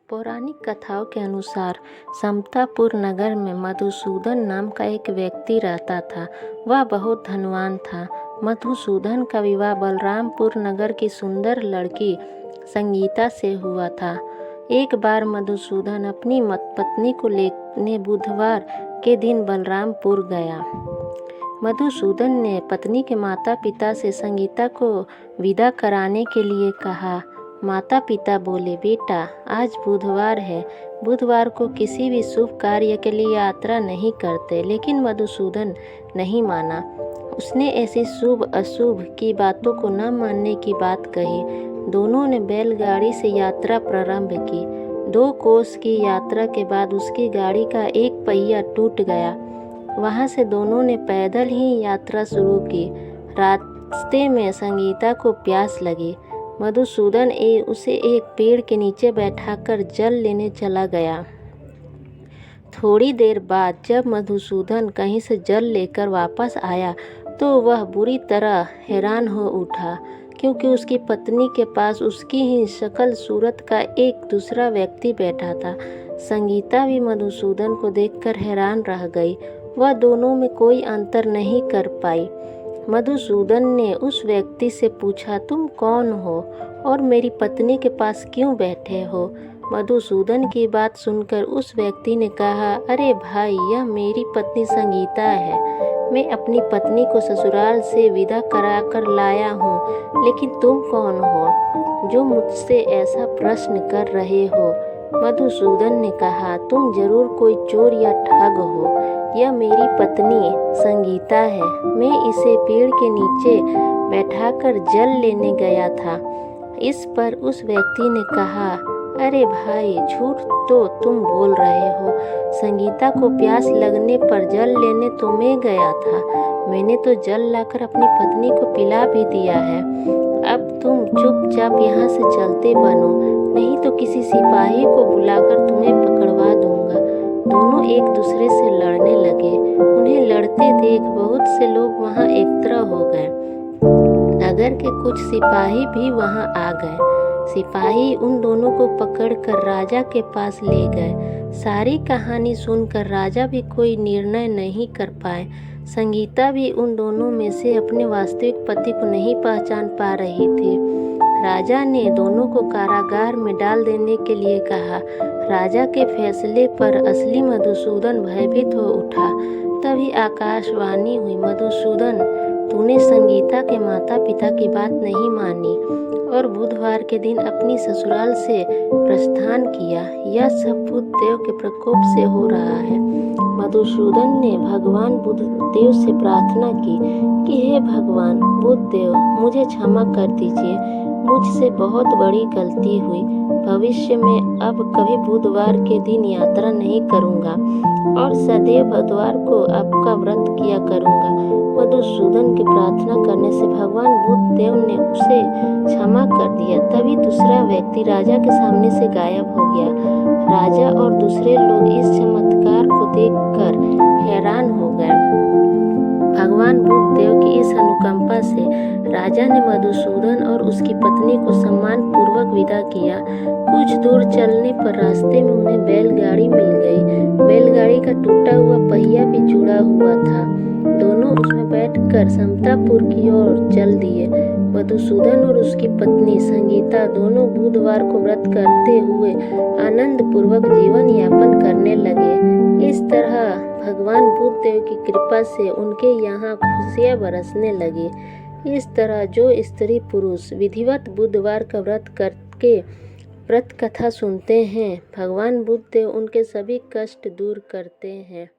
पौराणिक कथाओं के अनुसार समतापुर नगर में मधुसूदन नाम का एक व्यक्ति रहता था। वह बहुत धनवान था। मधुसूदन का विवाह बलरामपुर नगर की सुंदर लड़की संगीता से हुआ था। एक बार मधुसूदन अपनी पत्नी को लेने बुधवार के दिन बलरामपुर गया। मधुसूदन ने पत्नी के माता पिता से संगीता को विदा कराने के लिए कहा। माता पिता बोले, बेटा आज बुधवार है, बुधवार को किसी भी शुभ कार्य के लिए यात्रा नहीं करते। लेकिन मधुसूदन नहीं माना। उसने ऐसी शुभ अशुभ की बातों को न मानने की बात कही। दोनों ने बैलगाड़ी से यात्रा प्रारंभ की। 2 कोस की यात्रा के बाद उसकी गाड़ी का एक पहिया टूट गया। वहां से दोनों ने पैदल ही यात्रा शुरू की। रास्ते में संगीता को प्यास लगी। मधुसूदन उसे एक पेड़ के नीचे बैठाकर जल लेने चला गया। थोड़ी देर बाद जब मधुसूदन कहीं से जल लेकर वापस आया तो वह बुरी तरह हैरान हो उठा, क्योंकि उसकी पत्नी के पास उसकी ही शक्ल सूरत का एक दूसरा व्यक्ति बैठा था। संगीता भी मधुसूदन को देखकर हैरान रह गई। वह दोनों में कोई अंतर नहीं कर पाई। मधुसूदन ने उस व्यक्ति से पूछा, तुम कौन हो और मेरी पत्नी के पास क्यों बैठे हो? मधुसूदन की बात सुनकर उस व्यक्ति ने कहा, अरे भाई, यह मेरी पत्नी संगीता है। मैं अपनी पत्नी को ससुराल से विदा करा कर लाया हूँ। लेकिन तुम कौन हो जो मुझसे ऐसा प्रश्न कर रहे हो? मधुसूदन ने कहा, तुम जरूर कोई चोर या ठग हो। यह मेरी पत्नी संगीता है। मैं इसे पेड़ के नीचे बैठाकर जल लेने गया था। इस पर उस व्यक्ति ने कहा, अरे भाई, झूठ तो तुम बोल रहे हो। संगीता को प्यास लगने पर जल लेने तो मैं गया था। मैंने तो जल लाकर अपनी पत्नी को पिला भी दिया है। अब तुम चुपचाप यहाँ से चलते बनो, नहीं तो किसी सिपाही को बुलाकर तुम्हें पकड़वा दूंगा। दोनों एक दूसरे से लड़ने लगे। उन्हें लड़ते देख बहुत से लोग वहां एकत्र हो गए। नगर के कुछ सिपाही भी वहां आ गए। सिपाही उन दोनों को पकड़कर राजा के पास ले गए। सारी कहानी सुनकर राजा भी कोई निर्णय नहीं कर पाए। संगीता भी उन दोनों में से अपने वास्तविक पति को नहीं पहचान पा रही थी। राजा ने दोनों को कारागार में डाल देने के लिए कहा। राजा के फैसले पर असली मधुसूदन भयभीत हो उठा। तभी आकाशवाणी हुई, मधुसूदन, तूने संगीता के माता पिता की बात नहीं मानी और बुधवार के दिन अपनी ससुराल से प्रस्थान किया। यह सब बुद्धदेव के प्रकोप से हो रहा है। मधुसूदन ने भगवान बुद्धदेव से प्रार्थना की कि हे भगवान बुद्धदेव, मुझे क्षमा कर दीजिए। मुझसे बहुत बड़ी गलती हुई। भविष्य में अब कभी बुधवार के दिन यात्रा नहीं करूंगा और सदैव बुधवार को आपका व्रत किया करूंगा। मधुसूदन की प्रार्थना करने से भगवान बुद्धदेव ने उसे क्षमा कर दिया। तभी दूसरा व्यक्ति राजा के सामने से गायब हो गया। राजा और दूसरे लोग इस चमत्कार को देखकर हैरान हो गए। भगवान बुद्धदेव की इस अनुकंपा से राजा ने मधुसूदन और उसकी पत्नी को सम्मान पूर्वक विदा किया। कुछ दूर चलने पर रास्ते में उन्हें बैलगाड़ी मिल गई। बैलगाड़ी का टूटा हुआ पहिया भी जुड़ा हुआ था। दोनों उसमें बैठकर समतापुर की ओर चल दिए। मधुसूदन और उसकी पत्नी संगीता दोनों बुधवार को व्रत करते हुए आनंद पूर्वक जीवन यापन करने लगे। इस तरह भगवान बुद्धदेव की कृपा से उनके यहाँ खुशियाँ बरसने लगी। इस तरह जो स्त्री पुरुष विधिवत बुधवार का व्रत करके व्रत कथा सुनते हैं, भगवान बुद्धदेव उनके सभी कष्ट दूर करते हैं।